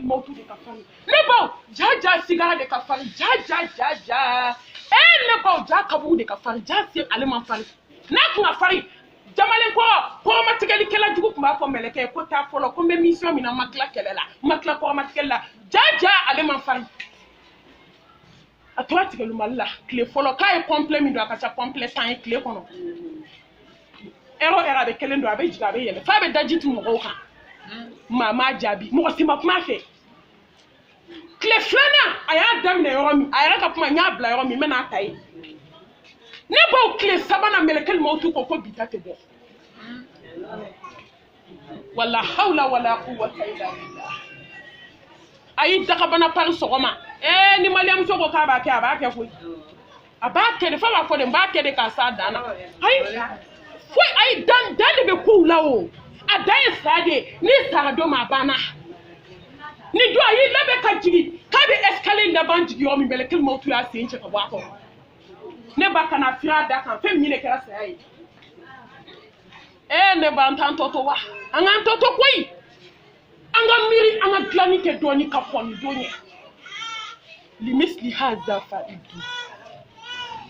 melekil mautu de kafani nebo jaja sigara de kafani jaja nebo ja kabu de kafani ja si aleman fani na kuma fari jamalen ko matigeli kela jugu kuma ko meleke ko ta folo ko be mission mina makla kelela makla ko matigela jaja aleman fani atwa tigelu malla clé folo kay complet mi do akacha complet tan clé kono era be kelen do abe jiga be yele fa be dajitu mo ko kan mama jabi mo ko sima kuma fe clé flana aya damne yoromi aya ka kuma nya bla yoromi mena tay ne bo clé sabana melekel mautu ko bitate bo wala hawla wala quwwata illa billah ayi dakabana par sogoma ni maliam sogo ka ba ke fu abake de fa ba ko de ba ke de ka sa dana ay dan de be ko lawo adai sade ni sarado ma bana ni do ayi lebe ka jigi ka be escalier da ban jigi o mi melekel mautu ya se nche ka ba ko ne ba kana fira da kan fem nyine kera sai ne ba ntan toto wa anga toto koi anga miri anga glani ke doni ka fon donye limisli hadha faidu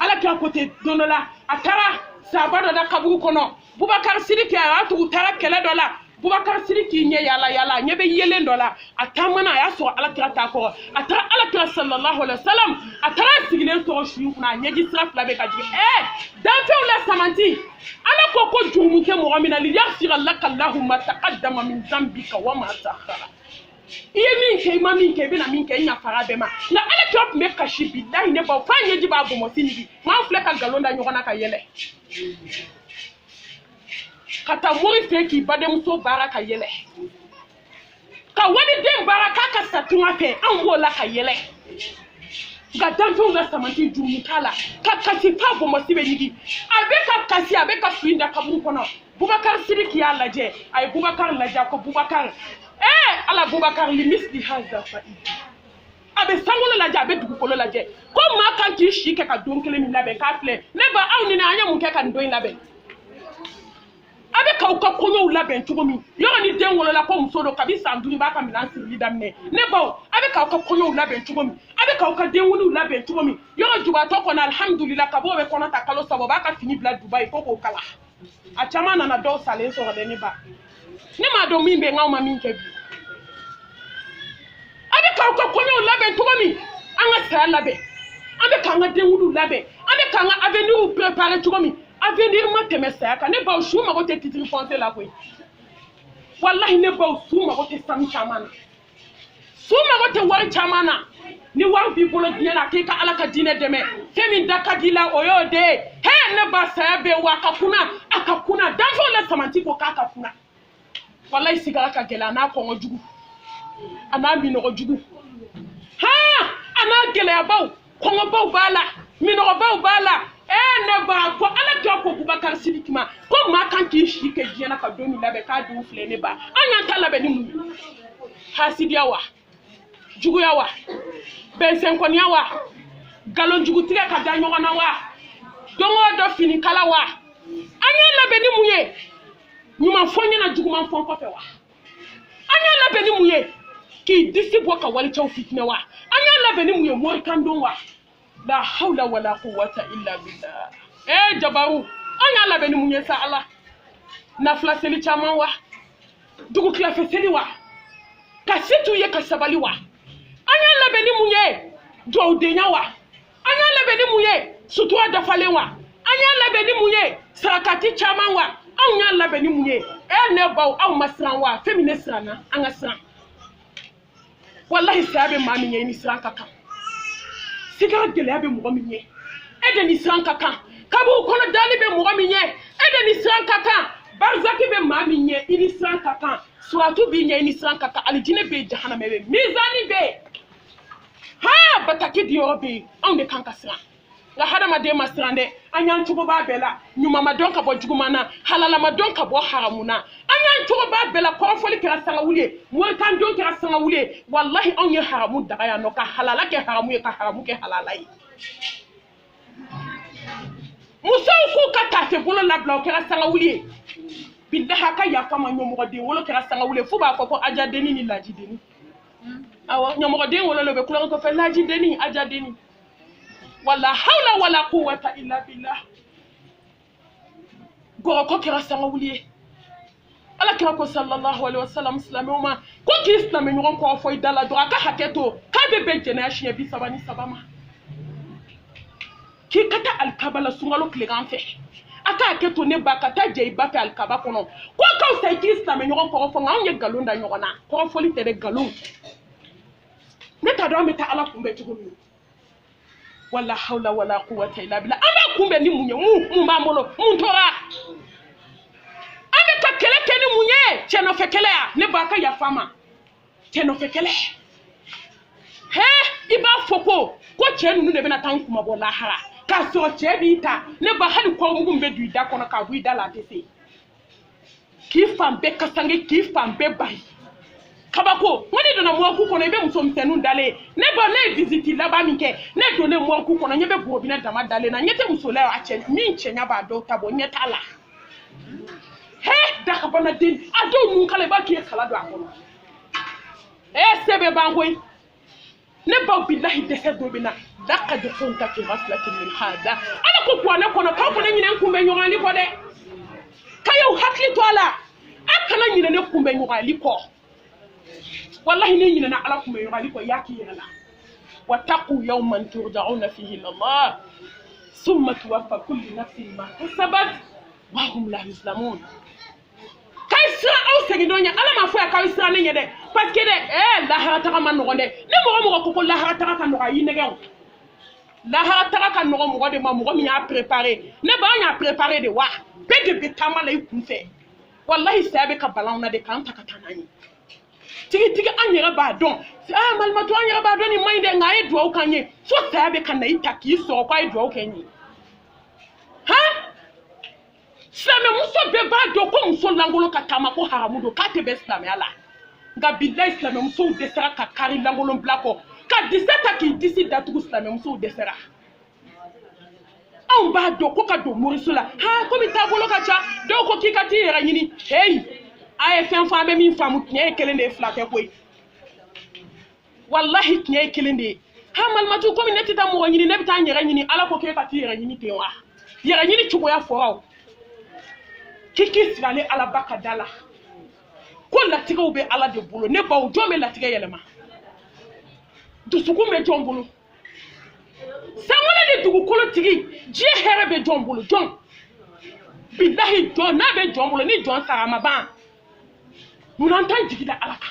ala ka kote donola atara sabado da kabu kono Bubakar Sidiki ya tu tara kele dola Bubakar Sidiki nye yala nye be yelen dola atamana ya so ala tirata ko atara ala tirata sallallahu alaihi wasallam atara sigilen to shu kuna nye gi sraf labe ka ji dan fe la samanti ala ko ko jumu ke mu'mina li yaghfir lak allahumma taqaddama min dhanbika wa ma ta'akhkhara iye min ke ma min ke bina min ke nya fara be ma na ala top me kashi billahi ne ba fa nye ji ba bo mo sinigi ma fle ka galonda nyogona ka yele kata mori feki badem so baraka yele ka wani dem baraka ka satunga fe an wola ka yele ga danto ga samanti jumu kala ka kasi fa bo masibe yigi abeka kasi abeka finda kaburu kono Bubakar Sidiki ya laje ay Bubakar laja ko Bubakar ala Bubakar li misli hadha fa'id abe sangola laja abe dugukolo laje ko ma kan ki shike ka donkele mi labe ka fle ne ba aw ni na anya mu ke kan doin labe abe ka uka konyo laben tugo mi yo ni den wolo la ko muso do kabisa nduri ba ka minan sirli damne ne ba abe ka uka konyo laben tugo mi abe ka uka den wolo laben tugo mi yo juba to ko na alhamdulillah ka bo be kono ta kalo sabo ba ka fini bla Dubai ko ko kala a chama na do sale so de ne ba ne ma do mi be ngaw ma min ke bi abe ka uka konyo laben tugo mi anga sa labe abe ka nga den wolo labe abe ka nga avenue préparer tugo mi avenir ma teme saka ne ba shu ma ko te titre français la ko wallahi ne ba shu ma ko te sam chamana shu ma ko te war chamana ni war bi bolo dina ke ka ala ka dine deme femi daka dila oyo de ne ba sa be wa ka kuna dan fo la samanti ko ka kuna wallahi sigara ka gela na ko ngojugu ana mi no jugu ana gele ya baw ko ngobaw bala mi no baw bala ne ba ko ala to ko Bubakar Sidiki ma ko ma kan ki shi ke jena ka doni labe ka du fle ne ba anya ta labe ni mu hasidiya wa jugu ya wa bensen ko nya wa galon jugu tire ka da nyogona wa dongo do fini kala wa anya labe ni mu ye nyuma fonya na jugu man fon ko fe wa anya labe ni mu ye ki disibo ka wali chaw fitne wa anya labe ni mu ye mor kan don wa la hawla wala quwwata illa billah jabaru anya la beni munye sa Allah na flaseli chama wa dugu kla feseli wa kasitu ye kasabali wa anya la beni munye do denya wa anya la beni munye sutwa da fale wa anya la beni munye sarakati chama wa anya la beni munye ne baw aw masran wa femine srana anga sran wallahi sabe mami nye ni sran kaka sigara gele abe mo mi nye ede ni sran kaka kabu kono dali be mo mi nye ede ni sran kaka barzaki be mami nye ini sran kaka suratu bi nye ini sran kaka aljine be jahannama be mizani be ha bataki diyo be on de kanka sran la hada ma de masrande anyan tugo ba bela nyuma ma donka bo jugumana halala ma donka bo haramuna anyan tugo ba bela ko foli kira sanga wulie mo kan don kira sanga wulie wallahi on ye haramu daga ya no ka halala ke haramu ye ka haramu ke halala yi muso ku ka ta fe bolo labla kira sanga wulie billahi ka ya fama nyomo de wolo kira sanga wulie fu ba ko aja deni ni laji deni awa nyamoko den wala lobe kula ko fe laji deni aja deni wala hawla wala quwwata illa billah go ko kira sanga wuliye ala kira ko sallallahu alaihi wasallam islamuma ko ki islam ni ko fo idala do aka haketo ka be jena shiye bi sabani sabama ki kata alkabala sungalo klegan fe aka haketo ne bakata je ba fe alkaba kono ko ka sai ki islam ni ko fo ngam ye galunda nyogona ko fo li tere galun ne ta do meta ala kumbe tugunu wala hawla wala quwwata illa billah ama kumbe ni munye mu mamolo mu ntora ame ka keleke ni munye cheno fekele ya ne baka ya fama cheno fekele he iba foko ko chenu nu ne bena tan kuma bo lahara ka so chebi ta ne ba hali ko mu mbe du da kono ka bu da la tese ki fambe kasange ki fambe bai kabako ngoni dona mo ku kono ibe muso mtenu dale ne bo ne visiti laba minke ne do ne mo ku kono nyebe bo bi na dama dale na nyete muso le ache mi nchenya ba do tabo nyetala he da kabana din ado nun kala ba ki kala do akono sebe bangoy ne ba billahi de se do bina laqad kunta fi ghaflatin min hada ana ko kwana kono ka ko nyine kumbe nyongali ko de kayo hakli to ala akana nyine ne kumbe nyongali ko wallahi ne nyina na ala kuma yori ko yaki yana wattaqu yawman turja'una fihi ila Allah thumma tuwaffa kullu nafsin ma kasabat wa hum la yuzlamun kaisra au segidonya ala ma fuya kaisra ne nyede parce que de la harata man no gonde ne mo ko la harata kan no ayi ne gaw la harata kan no mo de ma mo mi a préparer ne ba nya préparer de wa be de bitama la ikunfe wallahi sabe ka balawna de kan takatanani tigi anyere ba don malmato anyere ba don ni mai de ngai duo kanye so tabe kan na itaki so kwa duo kenyi ha same muso be ba do ko muso langolo katama ko haramu do kate be islam ala nga billahi islam muso de sera ka kari langolo blako ka 17 ki disi datu islam muso de sera on ba do ko ka do morisula ha ko mi tabolo ka cha do ko kikati yera nyini hey ay fen fambe min famu nyay kelende flake koy wallahi nyay kelende ha malmatu ko mi netita mo nyini nebita nyera nyini ala ko ke ka tira nyini tewa yera nyini chugo ya foraw kiki sirale ala baka dala ko latiga ube ala de bolo ne ba o jome latiga yelema dusuku me jombulu samole de dugu kolo tigi je herebe jombulu jon billahi jon na be jombulu ni jon sarama ban munantan jigida alaka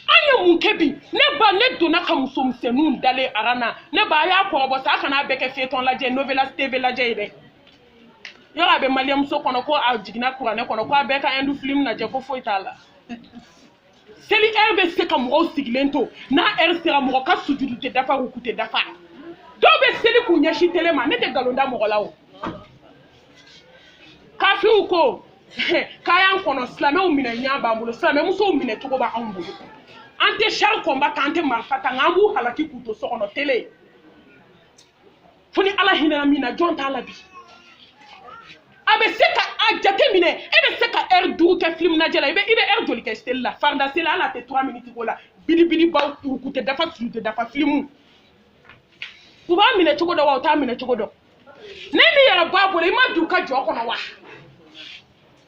anya munkebi ne ba ne dona ka muso msenu dale arana ne ba ya ko bo sa kana beke feton la je novela tv la je ide yo abe maliam so kono ko a jigina kurane kono ko abeka endu film na je ko foitala seli erbe se ka mo sigilento na sera mo ka sujudu te dafa ko te dafa do be seli ku nyashi telema ne te galonda mo lawo kafi uko kayan kono slame o mina nyamba mbulo slame muso mine to ko ba ambulo ante char combat ante marfata ngambu halaki kuto so kono tele funi ala hina mina jonta la bi abe seka ajate mine ebe seka du ke film na jela ibe joli ke stella farda sela ala te 3 minutes ko la bili ba ku te dafa su te dafa filmu kuba mine to ko do wa ta mine to ko do ne mi yara babo le ma du ka jo kono wa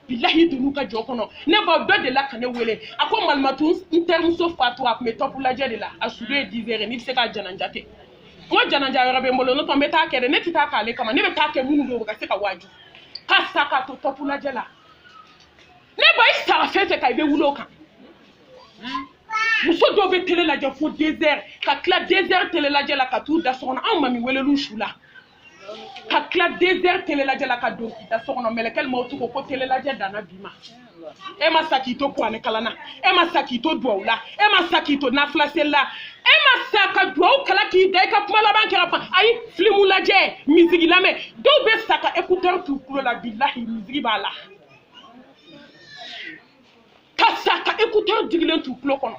billahi dunu ka jo kono ne ba do de la kane wele ako malmatu intermu so fatu ak me top la jeli la asude 10h ni se ka jananjate mo jananja rabe mbolo no to meta kere ne tita kale kama ne beta ke munu do ka se ka waju ka saka to top la jela ne ba isa fefe ka ibe wulo kan muso do be tele la je fo 2h ka kla 2h tele la jela ka tu da sona an mami wele lu shula ka kla 2h tele la jela ka do da sona melekel mo tu ko tele la jela na bima e ma sakito ko ane kalana e ma sakito doula e ma sakito na flasella e ma saka dou kala ki de ka puma la bankera pa ay filmu la je musique la me do be saka écouteur tout pour la billahi musique bala ka saka écouteur digilen tout pour kono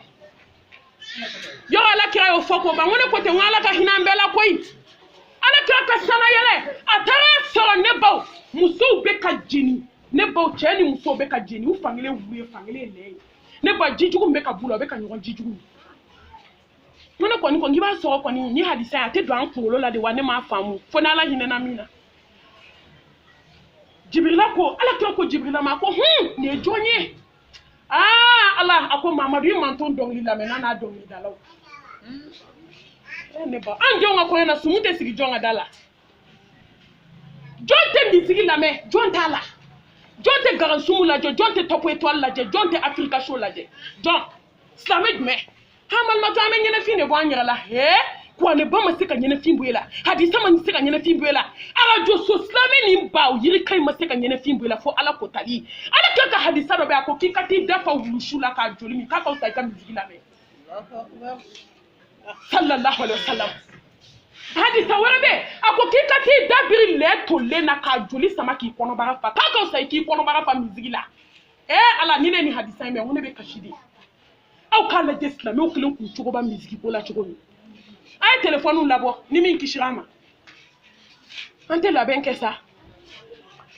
yo ala kira yo foko ba ngone ko te wala ka hinambela koy ala kira ka sana yele atara so ne baw muso be ka jini ne baw cheni muso be ka jini u fangile wuye fangile le ne ba jijugu be ka bulo be ka nyon jijugu Mona koni ko ngiba so koni ni hadisa ate do an kulo la de wane ma famu fo na la hinena mina Jibrila ko ala to ko Jibrila ma ko ne jonye Allah ako Mamadu man ton dongli la mena na dongli dalaw ne ba an jonga ko na sumute sigi jonga dala jonte mi sigi la me jonta la jonte garan sumu la jonte topo étoile la jonte Africa show la donc slamed me hamal ma to amen nyene fine bo anyira la ko ne ba ma sika nyene fimbuela hadisa man sika nyene fimbuela ala jo so slamed ni ba yiri kai ma sika nyene fimbuela fo ala ko tali ala ka hadisa do be ko kikati dafa wulushula ka jolimi ka ka usai ka mizigi la me sallallahu alaihi wasallam hadisa warabe ako kikati dabiri le to le na ka joli sama ki kono bara fa ka ka usai ki kono bara fa mizigi la ala ni ne ni hadisa me wona be kashidi aw kala desla me okelen ku chogo ba mizigi ko la chogo ay téléphone labo ni min kishirama ante la benke sa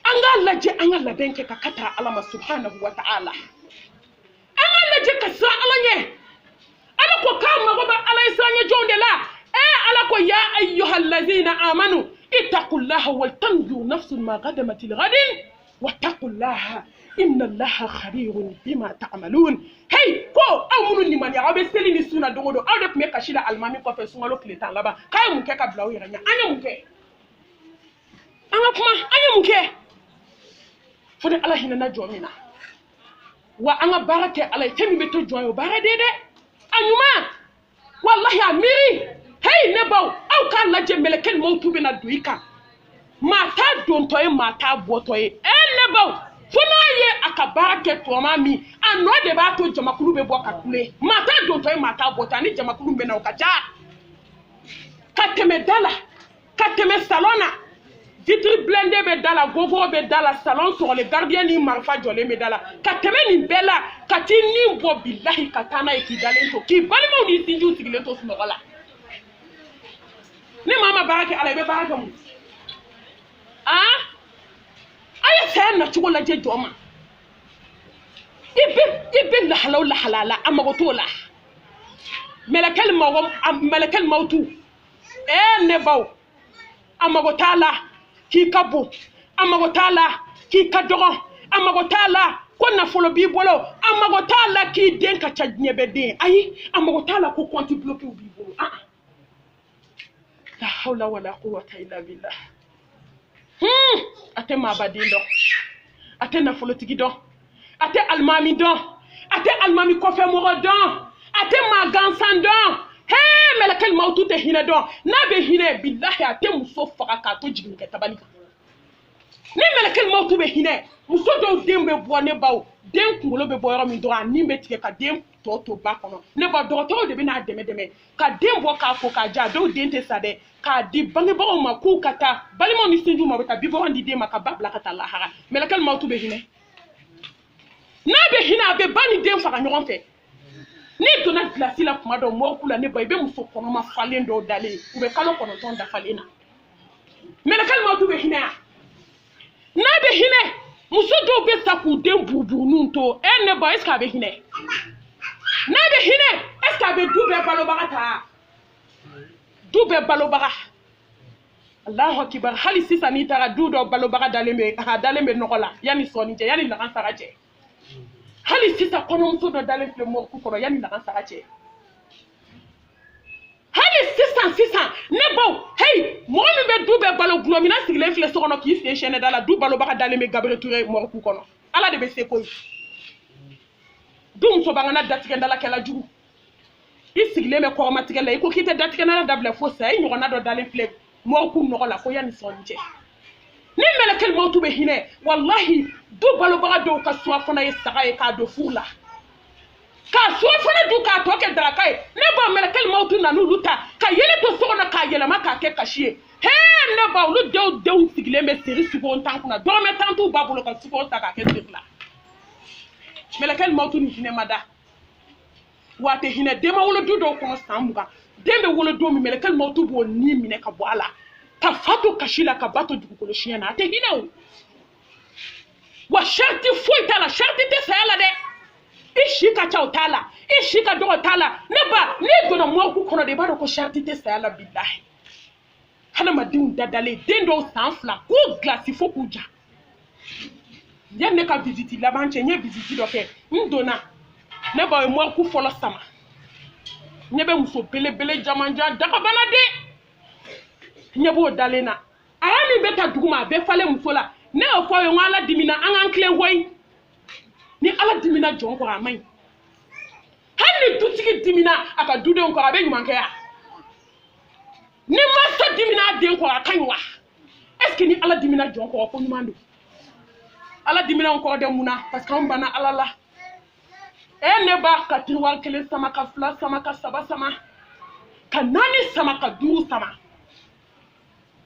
anga la benke ka kata Allah subhanahu wa ta'ala anga laje ka sa alanye ala ko kama go ba ala isanye jonde la ala ko ya ayyuhallazina amanu ittaqullaha wal tanzur nafsun ma qaddamat lighadin wattaqullaha inna allaha khabirun bima ta'malun hey ko amunu ni mani abe seli ni suna dogodo awde me kashila almami ko fe sungalo kletan laba kay mu ke ka blawo yiranya anya mu ke anga kuma anya mu ke fode ala hina na jomina wa anga barake ala temi beto joyo bara dede anyuma wallahi amiri hey nebaw aw kan la jembele ken mawtu bina duika mata dontoye mata botoye nebaw fona ye akabara ke toma mi ano de ba to jamakulu be boka kule mata dontoye mata bota ni jamakulu be na okacha kateme dala kateme salona vitri blende be dala gogo be dala salon sur les gardiens ni marfa jole me dala kateme ni bela katini bo billahi katana ikidale to ki balimo ni sinju sigile to sunola ni mama barake ala be baraka mu aya sen na chugo la je joma ibe la halala amagoto la malakal mautu ne baw amagotala ki kabo amagotala ki kadogo amagotala ko na folo bi bolo amagotala ki den ka tadnye be den ayi amagotala ko konti bloqué bi bolo la hawla wala quwwata illa billah ate mabadindo ate na folo tigido ate almami don ate almami kofe moro don ate magansan don melakal mautu te hine don na be hine billahi ate muso faga ka to jigin ke tabani ni melakal mautu be hine muso do dembe boane baw den kulo be boyoro mi do ani be tike ka dem to ba kono ne ba do to de be na deme ka dem bo ka ko ka ja do den te sade ka di bangi ba ma ku kata balimo ni sinju ma be ka bibo andi de ma ka babla kata la hara melakal mautu be hine na be hine be bani dem faga nyon fe ni dona glasi la kuma do mo kula ne ba be muso kono ma falen do dale u be kalo kono ton da falena melakal mautu be hine na be hine muso do be saku dem bubu nunto ne ba eska be hine na be hine eska be dube balo bagata dube balo baga Allahu akbar hali sisa ni tara dudo balo baga dalembe nokola yani soni je yani la saraje hali sisa kono muso do dalembe mo ku kono yani la saraje hali sisa ne bo hey mo mi be dube balo glomina sigle fle sokono ki fi chaîne dala du balo baga dalembe Gabriel Touré mo ku kono ala de be se ko dum so bangana datige ndala kala jugu isigle me ko matige la iko kite datige na dable fo say nyona do dalen fle mo ku no la ko yani sonje ni melakal mautu be hine wallahi du balo baga do ka so fona yesaka e ka do fula ka so fona du ka to ke dara kai ne ba melakal mautu na luta ka yele to so na ka yele maka ke kashie ne ba lu de sigle me seri suko tankuna do me tantu babulo ka suko ta ka ke dikla melakal mautu ni hine mada wate hine dema wolo do ko sambuga dembe wolo do mi melakal mautu bo ni mine ka bo ala ka fatu kashila ka bato dukolo shiena ate hine wa sharti foita la sharti te sala de ishi ka cha utala ishi ka do utala ne ba ne dona mo ku kono de ba ko sharti te sa la billahi hana madin dadale dendo sanfla ko glace fo kuja ne ka visite la banche nye visite do ke ndona ne ba mo ku folo sama nye be muso bele jamanja daga banade nye bo dalena ayani be ta duguma be fale muso la ne o fo yo ala dimina an kle hoy ni ala dimina jon ko amai hanni tutigi dimina aka dude ko abe nyumanke ya ni masa dimina den ko akanwa est ce que ni ala dimina jon ko nyumando ala dimina ko de muna parce que on bana ala la ne ba ka tiwal kele sama ka fla sama ka saba sama ka nani sama ka duru sama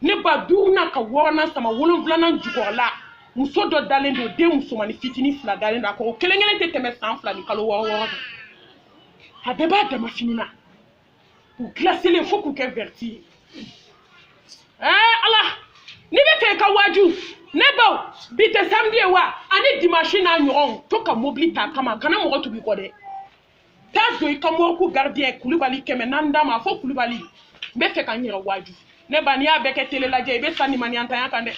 ne ba duru na ka worona sama wolonvlana jugola muso do dalen do de muso mani fitini fla dalen do ko kelengele te teme san fla ni kalo woro ha beba de ma finina pour classer les faux que verti Allah ni be fe ka waju ne ba bite samedi wa ani dimanche na nyoron to ka mobili ta kama kana mo to bi ko de ta do ka mo ku gardien Koulibaly keme nanda ma fo Koulibaly be fe ka nyira waju ne ba ni abeke tele la je be sani mani antanya kande